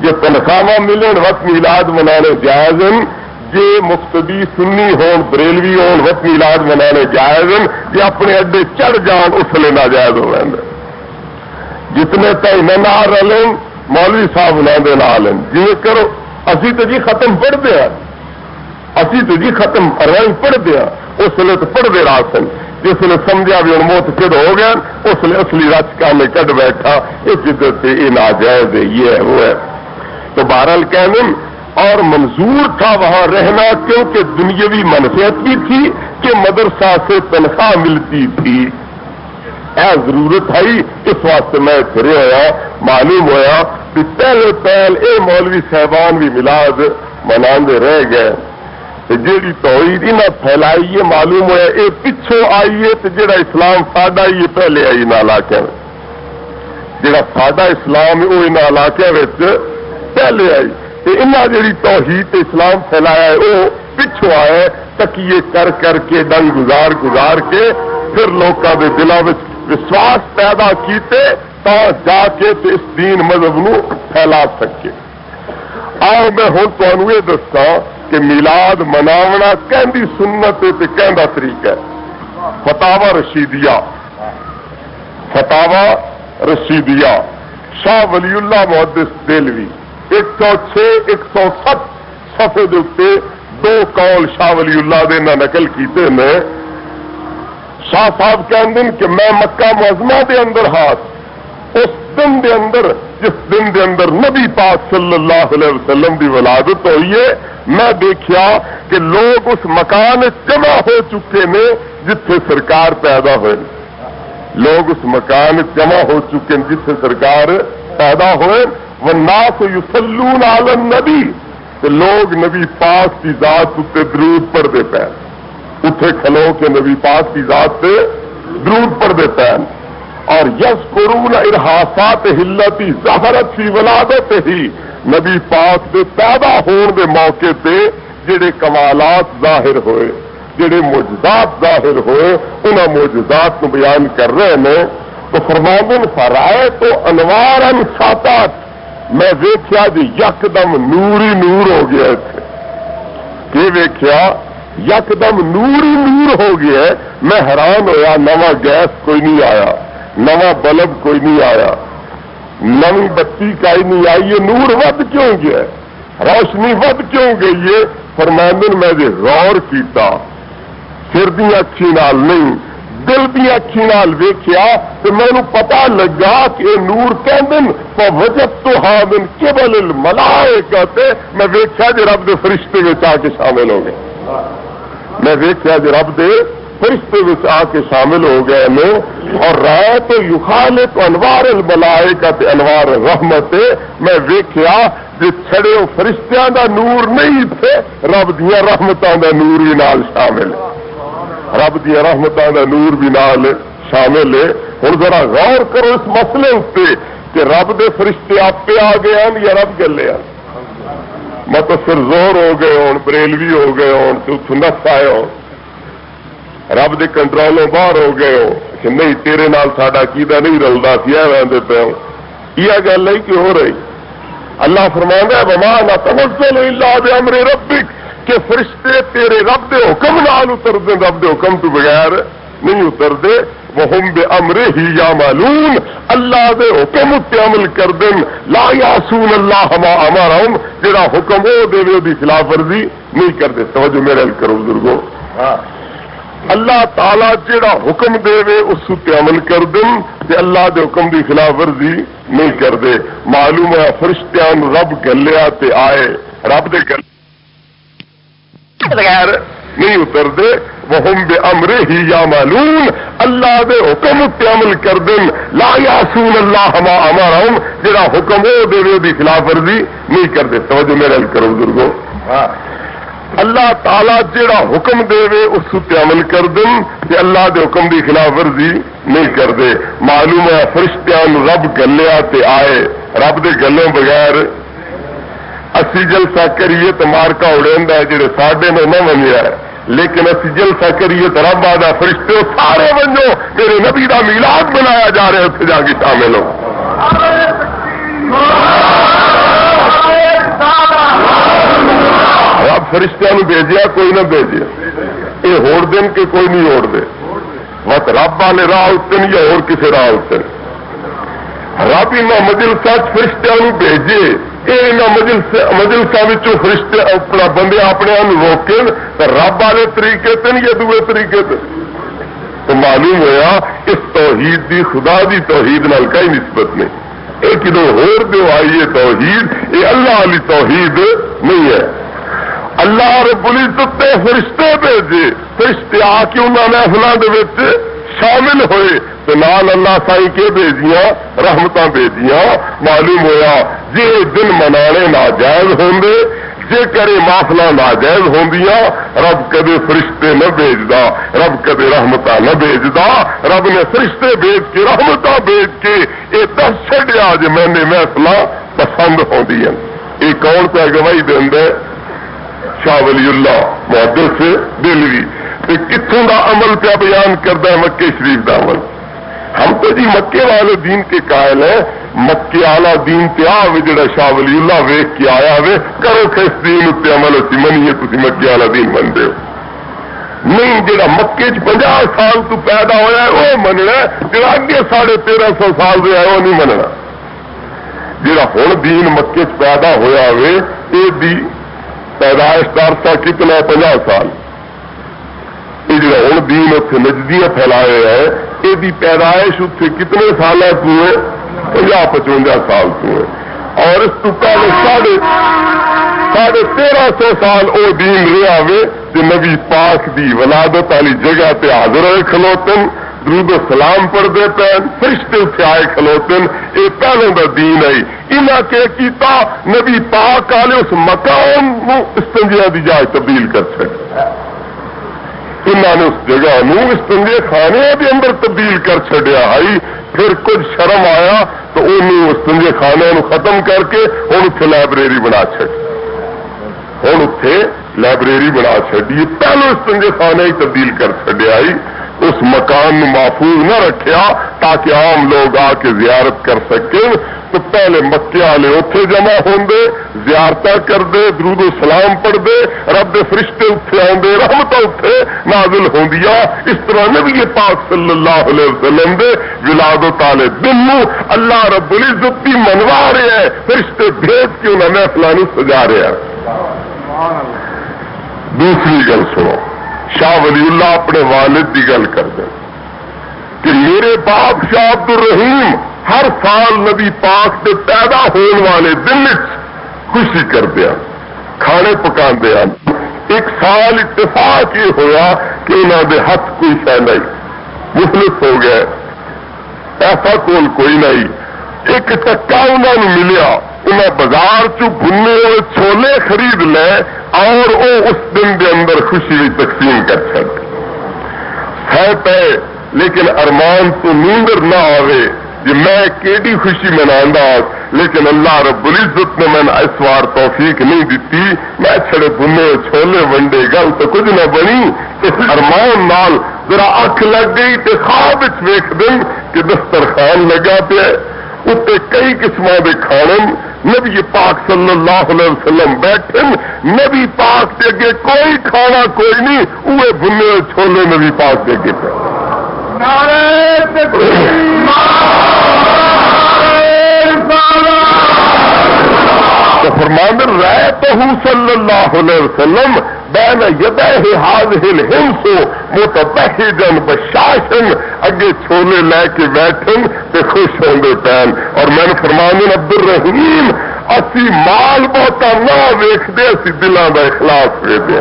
S1: یہ تنخواہ ملن وقت میلاد منانے جائز ہیں، یہ مقتدی سنی ہون بریلوی ہون وقت میلاد منانے جائز ہیں، یہ اپنے اڈے چڑھ جان اس لیے ناجائز ہو رہے ہیں۔ جتنے تک نہ رلیں مولوی صاحب نہ نہ جی کرو، اسی تو جی ختم پڑھ دیا، اسی تو جی ختم رنگ پڑھ دیا، اس لیے تو پڑھ دے رہا سن، جس نے سمجھا بھی موت کد ہو گیا، اس لیے اصلی رچ کا میں کٹ بیٹھا، اس جدت سے یہ ناجائز ہے، یہ ہے وہ ہے۔ تو بہرحال کہنے اور منظور تھا وہاں رہنا، کیونکہ دنیاوی منفعت بھی تھی کہ مدرسہ سے تنخواہ ملتی تھی، اے ضرورت ہے، اس واسطے میں پھرے ہوا، معلوم ہوا کہ پہلے پہل اے مولوی صاحبان بھی میلاد مناندے رہ گئے، جیڑی توحید نہ پھیلائی ہے، معلوم ہوا یہ پچھوں آئی ہے، تو جڑا اسلام ساڈا ہی پہلے آئی ان علاقے میں، جڑا ساڈا اسلام ہے وہ ان علاقے میں پہلے آئی، تو انہاں جڑی توحید اسلام پھیلایا ہے وہ پچھوں آئے، تکیے کر کر کے ڈنگ گزار کے پھر لوکاں دے دلاں وچ وشواس پیدا کیتے تا جا کے تے اس دین مذہب نو پھیلا سکے۔ آؤ میں ہوں تمہیں یہ دسا کہ میلاد مناونا کہندی سنت تے کہندا طریقہ ہے۔ فتاوا رشیدیہ شاہ ولی اللہ محدث دہلوی 106 107 صفحے دے اوپر 2 قول شاہ ولی اللہ دے نہ نقل کیتے نے۔ شاہ صاحب کہندے کہ میں مکہ معظمہ دے اندر ہاتھ اس دن دے اندر جس دن دے اندر نبی پاک صلی اللہ علیہ وسلم دی ولادت ہوئی ہے، میں دیکھا کہ لوگ اس مکان جمع ہو چکے نے جتھے سرکار پیدا ہوئے، لوگ اس مکان جمع ہو چکے ہیں جتھے سرکار پیدا ہوئے، والناس یصلون علی النبی، تو لوگ نبی پاک کی ذات اتنے درود پڑھتے پے، اتنے کھلو کے نبی پاک کی ذات سے درود پڑھتے پے، اور یذکرون ارحاسات ہلتی ظہرت فی ولادت ہی، نبی پاک دے پیدا ہون دے موقع تے جڑے کمالات ظاہر ہوئے، جڑے معجزات ظاہر ہوئے، انہاں معجزات کو بیان کر رہے ہیں۔ تو فرماندن فرائے تو انوارا ساتات، میں ویکھیا جی یکدم نور ہی نور ہو گیا اتنے، کہ ویکھیا یکدم نور ہی نور ہو گیا ہے۔ میں حیران ہویا، نواں گیس کوئی نہیں آیا، نواں بلب کوئی نہیں آیا، نئی بتی کائی نہیں آئی، یہ نور ود کیوں گیا، روشنی ود کیوں گئی ہے؟ فرماندن میں جی غور کیتا، سر دی اکھی نال نہیں دل دی اکھی نال ویکھیا تو مینوں پتا لگا کہ یہ نور کہندن فوجدتھا من قبل الملائکہ، میں ویکھیا جی رب دے فرشتے وچ آ کے شامل ہو گئے، میں ویکھیا جی رب دے فرشتے وچ آ کے شامل ہو گئے نے، اور رائے تو یخالط انوار الملائکہ تے انوار رحمت، میں ویکھیا جی چھڑے فرشتیاں دا نور نہیں تھے، رب دیاں رحمتاں دا نور بھی نال شامل ہے، رب دیاں رحمتاں دا نور بھی نال شامل ہے۔ ہن ذرا غور کرو اس مسئلے اتنے کہ رب دے فرشتے آپ آ گئے ہیں یا رب گلے ہیں؟ مطلب پھر زور ہو گئے ہون، بریلوی ہو گئے ہون، تو اتوں نس آئے ہو، رب دے کنٹرولوں باہر ہو گئے ہو کہ نہیں تیرے نال ساڈا عقیدہ نہیں رلدا سی، ویندے پے ہو، یہ گل ہے کہ ہو رہی؟ اللہ فرماندا ہے وما نتنزل الا بامر ربک، کہ فرشتے تیرے رب دے حکم نال اتردے، رب دے حکم تو بغیر نہیں اتردے، وہم بامرہ یعملون، اللہ دے حکم تے عمل کردن، لا یعصون اللہ ما امرہم، جڑا حکم او دے او دی خلاف ورزی نہیں کردے۔ توجہ میرے ال کرو بزرگو، اللہ تعالی جڑا حکم دے اس تے عمل کردن تے اللہ دے حکم دی خلاف ورزی نہیں کردے۔ معلوم ہے فرشتیاں رب گلیا تے آئے، رب دے گل بغیر نہیں اتردے، وہم بامرہ یعملون، اللہ دے حکم تے عمل کردن، لا یعصون اللہ ما امرہم، جڑا حکم او دے او دی خلاف ورزی نہیں کردے۔ توجہ میرے ال کرو بزرگو، اللہ تعالی جڑا حکم دے اس تے عمل کردن تے اللہ دے حکم دی خلاف ورزی نہیں کردے۔ معلوم ہے فرشتیاں رب گلیا تے آئے، رب دے گلوں بغیر اسی جلسہ کریے تو مارکا اڑیندا ہے جڑے ساڈے نے نہ منیا ہے، لیکن اسی جلسہ کریے تو رب آدا فرشتے سارے بنو، میرے نبی دا میلاد منایا جا رہا ہے، اتنے جا کے شامل ہو۔ رب فرشتیاں نو بھیجیا کوئی نہ بھیجیا، یہ ہوڑ دن کہ کوئی نہیں ہوڑ دے، بس رب والے راہ اتن یا اور کسی راہ اتن، رب انہاں مجلساں فرشتیاں نو بھیجے، مجلساں وچوں فرشتے اپنا بندے اپنے روکن تو رب والے طریقے تے یا دوے طریقے تے، تو معلوم ہوا اس توحید دی خدا دی توحید نال کوئی نسبت نہیں، یہ کدو ہور دے آئیے توحید، یہ اللہ والی توحید نہیں ہے۔ اللہ رب العزت نے فرشتے بھیجے، فرشتے آ کے انہاں محفلاں دے وچ شامل ہوئے تو نال اللہ سائی کے بھیجیاں رحمتاں بھیجیاں۔ معلوم ہویا جے دن منانے ناجائز ہوندے، جے کرے محفل ناجائز ہوندیاں، رب کدے فرشتے نہ بھیجدا، رب کدے رحمتاں نہ بھیجدا، رب نے فرشتے بھیج کے رحمتاں بھیج کے یہ دس چھڈیا جے میں نے محفلاں پسند ہوندیاں۔ یہ کون پہ گواہی دیندا ہے؟ شاہ ولی اللہ محدث دہلوی۔ کتوں دا عمل پہ بیان کرتا ہے؟ مکے شریف دا عمل۔ ہم تو جی مکے والے دین کے قائل ہیں، مکے والا دین تیا جڑا شاہ ولی اللہ ویخ کے آیا ہوئے، کرو کہ اس دین اتنے عمل اسی منیے، تھی مکے والا دین منتے ہو نہیں؟ جڑا مکے 50 سال تو پیدا ہوا ہے وہ مننا، جڑا اگے 1350 سال رہا ہے وہ نہیں مننا۔ جڑا ہوں دین مکے پیدا ہوا ہوئے، یہ پیدائش کا عرصہ کتنا ہے؟ 50 سال۔ یہ جڑا ہوں دین اتنے نجدیاں پھیلائے ہے، یہ پیدائش اتنے کتنے سال تو ہے؟ 50-55 سال تو ہے، اور اس تو پہلے 1350 سال وہ دین رہا ہوئے جو نبی پاک دی ولادت والی جگہ تے حاضر ہوئے کھلوتن، درود و سلام پڑھتے پے فرشتے اتنے آئے کھلوتے ہیں یہ پہلوں کا دین ہے انہاں کے کیتا نبی پاک والے اس مکان کو استنجا کی جائے تبدیل کر سکے انہوں نے اس جگہ نو استنجے خانے کے اندر تبدیل کر چڑیا ہے پھر کچھ شرم آیا تو انہوں استنجے خانے ختم کر کے ہوں اتنے لائبریری بنا چڑ ہوں اتنے لائبریری بنا چڑی پہلو استنجے خانے ہی تبدیل کر چڑیا اس مکان محفوظ نہ رکھیا تاکہ عام لوگ آ کے زیارت کر سکیں تو پہلے مکے والے اتنے جمع ہوندے زیارت کرتے درود و سلام پڑھتے رب دے فرشتے اتنے آتے رحمت اتنے نازل ہوندیا اس طرح نبی پاک صلی اللہ علیہ وسلم دے ولادت والے دن اللہ رب العزت بھی منوا رہے ہیں فرشتے بھیج کے انہوں نے محفلوں سجا رہے ہیں دوسری گل سنو شاہ ولی اللہ اپنے والد کی گل کرتے کہ میرے باپ شاہ عبد الرحیم ہر سال نبی پاک کے پیدا ہونے والے دن خوشی کرتے ہیں کھانے پکاندے ہیں ایک سال اتفاق یہ ہوا کہ انہوں نے ہاتھ کوئی شہ نہیں مفلس ہو گئے ایسا کول کوئی نہیں ایک ٹکا انہوں نے ملیا انہیں بازار بھنے ہوئے چھولے خرید لے اور وہ اس دن کے اندر خوشی تقسیم کر سکتے پہ لیکن ارمان تو نیندر نہ آوے جی میں کیڑی خوشی منا لیکن اللہ رب العزت نے میں اس وار توفیق نہیں دیتی میں چھڑے بھنے چھولے ونڈے گل تو کچھ نہ بنی اس ارمان نال ذرا اکھ لگ گئی تو خواب ویخ دن کہ دسترخوان لگا پہ اتنے کئی قسم کے کھانے نبی پاک صلی اللہ علیہ وسلم بیٹھے نبی پاک کے اگے کوئی کھانا کوئی نہیں اوے بھنے چھولے نبی پاک کے اگے پہ تو فرماندے رأیتہ صلی اللہ علیہ وسلم بین یدیہ ھذہ الہمس متبہجا بشاشا اگے چھولے لے کے بیٹھن تے خوش ہوندے پین اور میں نے فرمایا عبد الرحیم اسی مال بہتا نہ ویکھدے اسی دلاں دا اخلاص ویکھدے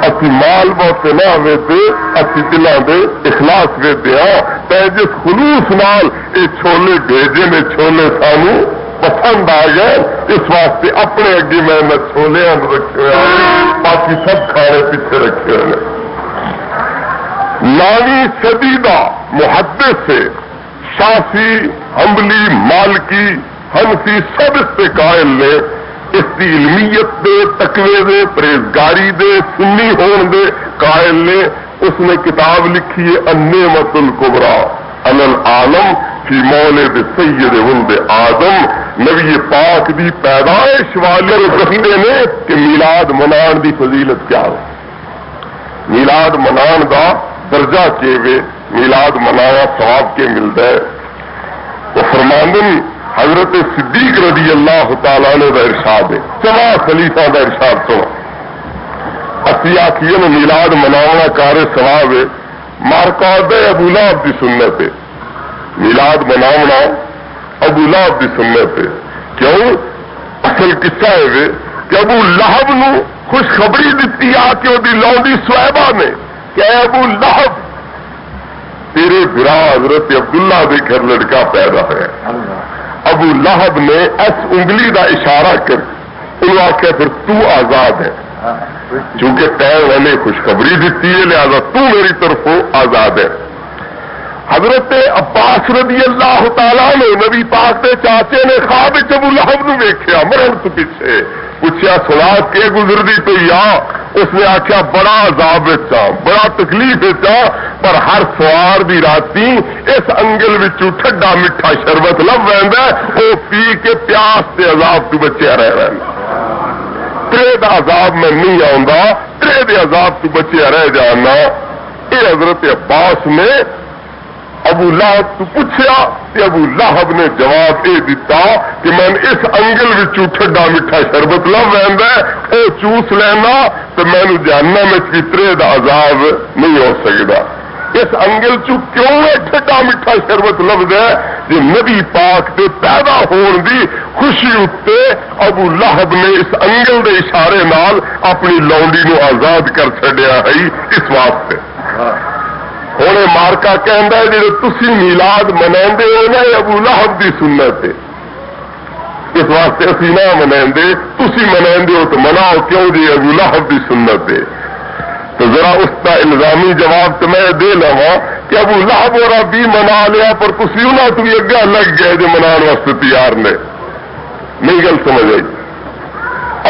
S1: اسی مال بہتے نہ ویکھدے اسی دلاں دے اخلاص ویکھدے تے جس خلوص نال اے چھولے بھیجے نے چھولے سانو پسند آ گئے اس واسطے اپنے اگے میں نہ چھولے رکھے ہوئے باقی سب کھانے پیچھے رکھے ہوئے 9ویں صدی کا محدث سے شافی حنبلی مالکی حنفی سب اس پہ قائل نے اس کی علمیت دے تقوی دے پرہیزگاری دے سنی ہون دے قائل نے اس نے کتاب لکھی ہے النعمت الکبریٰ علی العالم فی مولد سید ولد آدم نبی پاک دی پیدائش والے دستے نے کہ میلاد منان دی فضیلت کیا ہو میلاد منان دا درجہ کیوے میلاد منایا ثواب کے ملتا ہے وہ فرماندن حضرت صدیق رضی اللہ تعالیٰ نے دا ارشاد ہے چلا خلیفہ دا ارشاد تو اسی آخیے میلاد منانا کار ثواب ہے مارکاد ابو لہب دی سنت ہے میلاد مناونا ابو لہب دی سنت ہے کیوں اصل قصہ ہے کہ ابو لہب نو خوشخبری دیتی آ کے وہ لونڈی سویبہ نے کہ اے ابو لہب تیرے برا حضرت عبداللہ دے گھر لڑکا پیدا ہے ابو لہب نے اس انگلی دا اشارہ کر انہوں آخیا پھر تو آزاد ہے چونکہ طے میں نے خوشخبری دیتی ہے لہذا تو میری طرف آزاد ہے حضرت عباس رضی اللہ تعالیٰ نے نبی پاک کے چاچے نے خواب ابو لہب نو ویکھیا مرن تو پیچھے پوچھا سنا کے گزرتی تو یا اس نے آخیا بڑا عذاب بڑا تکلیف پر ہر سوار دی راتی اس انگل وچوں ٹھڈا میٹھا شربت لب رہندا وہ پی کے پیاس کے عذاب تو بچیا رہ ترے دا عذاب میں نہیں آؤں ترے دے عذاب تو بچیا رہ جانا یہ حضرت عباس نے ابو لہب تو پوچھا کہ ابو لہب نے جواب یہ دیتا کہ میں اس انگل وچوں ٹھڈا میٹھا شربت لب رہندا وہ چوس لینا تو میں جہنم وچ ترے دا عذاب نہیں ہو سکتا اس انگل چوں کیوں ٹھڈا میٹھا شربت لبدا ہے جی نبی پاک دے پیدا ہون دی خوشی اتے ابو لہب نے اس انگل دے اشارے نال اپنی لونڈی نو آزاد کر چھڈیا ہے اس واسطے ہوں یہ مارکا کہندا ہے جی تسی میلاد مناندے ہو نا یہ ابو لہب دی سنت ہے، اس واسطے اسی نہ مناندے، تسی مناندے ہو تو مناؤ کیوں جی ابو لہب دی سنت ہے۔ تو ذرا اس کا الزامی جواب تو میں دے لوا کہ ابو لہب اور بھی منا لیا پر تسی انہاں تو بھی اگا لگ گئے جو منان واسطے تیار نے، نہیں گل سمجھ آئی؟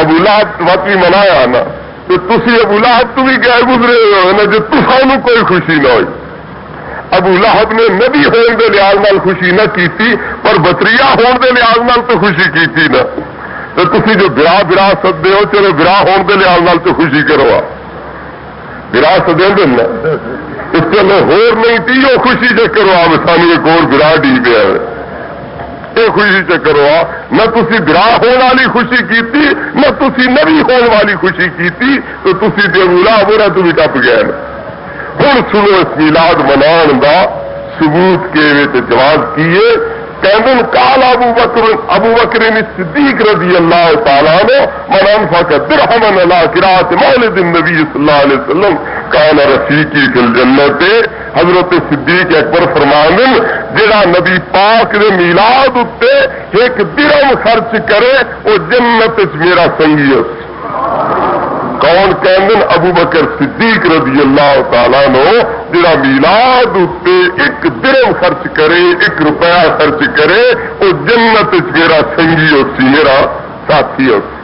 S1: ابو لہب وقت بھی منایا نا تو تسی ابو لہب تو بھی گئے گزرے ہو نا جو تسانو کوئی خوشی نہ ہوئی۔ ابو لہب نے نبی ہون دے لحاظ نال خوشی نہ کیتی پر بطریہ ہون دے لحاظ نال تو خوشی کیتی نا، تو تسی جو برا سدے ہو چلو برا ہون دے لحاظ نال تو خوشی کرو، برا سدے دینا اس چلو ہور نہیں تھی وہ خوشی سے کرو آپ سانو ایک اور برا ڈی پیا یہ خوشی سے کرو نہ تسی برا ہون والی خوشی کیتی نہ تسی نبی ہون والی خوشی کیتی تو تسی تے ابو لہب ہونا تو بھی ٹپ گئے نا۔ ہوں سنو اس میلاد منان دا ثبوت کے جواز کیے کہندن قال ابو بکر صدیق رضی اللہ تعالیٰ عنہ من انفق درہما علی قراءۃ مولد النبی صلی اللہ علیہ وسلم کان رفیقی فی الجنت۔ حضرت صدیق اکبر فرماندن جڑا نبی پاک دے میلاد اتے ایک درہم خرچ کرے وہ جنت وچ میرا سنگی ہے۔ کون کہندن ابو بکر صدیق رضی اللہ تعالیٰ عنہ جڑا میلاد اتے ایک درہم خرچ کرے ایک روپیہ خرچ کرے وہ جنت میرا سنگی ہوسی میرا ساتھی ہوسی۔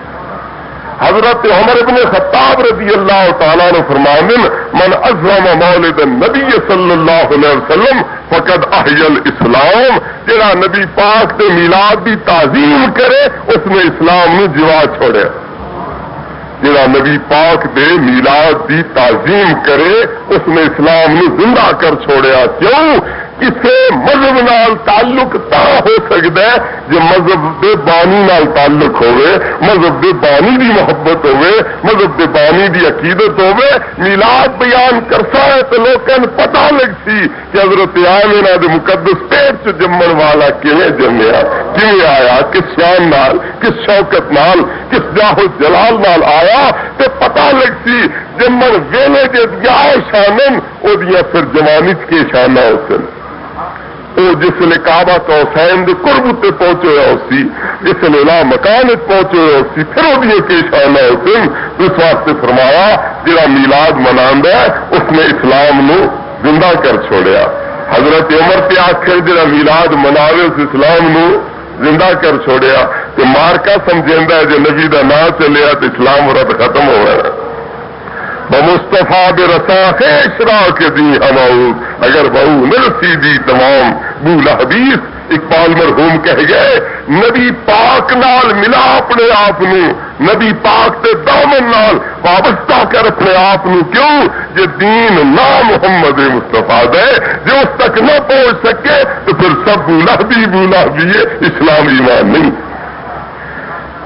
S1: حضرت عمر ابن خطاب رضی اللہ تعالیٰ عنہ فرماندن من عظم مولد النبی صلی اللہ علیہ وسلم فقد احیا الاسلام، جڑا نبی پاک کے میلاد کی تعظیم کرے اس نے اسلام نو جوا چھوڑے۔ جڑا نبی پاک دے میلاد دی تعظیم کرے اس نے اسلام نو زندہ کر چھوڑیا۔ کیوں؟ کسے مذہب نال تعلق تا ہو سکتا ہے جو مذہب دے بانی نال تعلق ہوئے، مذہب دے بانی دی محبت ہوئے، مذہب دے بانی دی عقیدت ہوئے۔ میلاد بیان کرسا ہے تو لوگوں پتہ لگ سی کہ حضرت آمنہ دے مقدس پیٹ چ جمن والا کیویں جمیا، کیویں آیا، کس شان نال، کس شوکت نال، کس جاہ و جلال نال آیا، تے پتہ لگ سی جمن ویلے دے دیا شانن او دیا پھر جوانی کے شانہ ہوسن۔ وہ جس نے کعبہ تو حسین دے قرب تے پہنچے ہوا اسی، جس نے لا مکان پہنچے ہوا اسی، پھر وہ بھی کے شانہ حسین۔ اس واسطے فرمایا جڑا میلاد مناندا ہے اس نے اسلام نو زندہ کر چھوڑیا۔ حضرت عمر تے آخر جڑا میلاد مناوے اس اسلام نو زندہ کر چھوڑیا۔ تو مارکا سمجھیندا ہے جو نبی دا نام چلیا تو اسلام ورد ختم ہو رہا ہے۔ بمصطفیٰ برسا خیش را کے دی ہماؤ اگر بہو نرسی دی تمام بولا حدیث اقبال مرحوم کہہ گئے نبی پاک نال ملا اپنے آپ نو، نبی پاک تے دامن نال وابستہ کر اپنے آپ نو۔ کیوں؟ جو دین نا محمد مصطفیٰ دے جو اس تک نہ پہنچ سکے تو پھر سب بولا بھی اسلام ایمان نہیں۔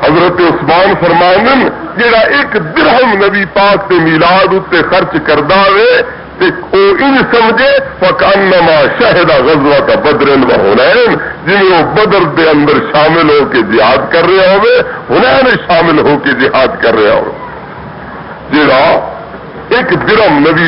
S1: حضرت عثمان فرماندن جڑا ایک درہم نبی پاک تے میلاد اتے خرچ کردا وے تے او ان سمجھے فکانما شہد غزوۃ بدر و حنین، جویں وہ بدر دے اندر شامل ہو کے جہاد کر رہا ہوئے، حنین شامل ہو کے جہاد کر رہا ہو۔ جڑا ایک درہم نبی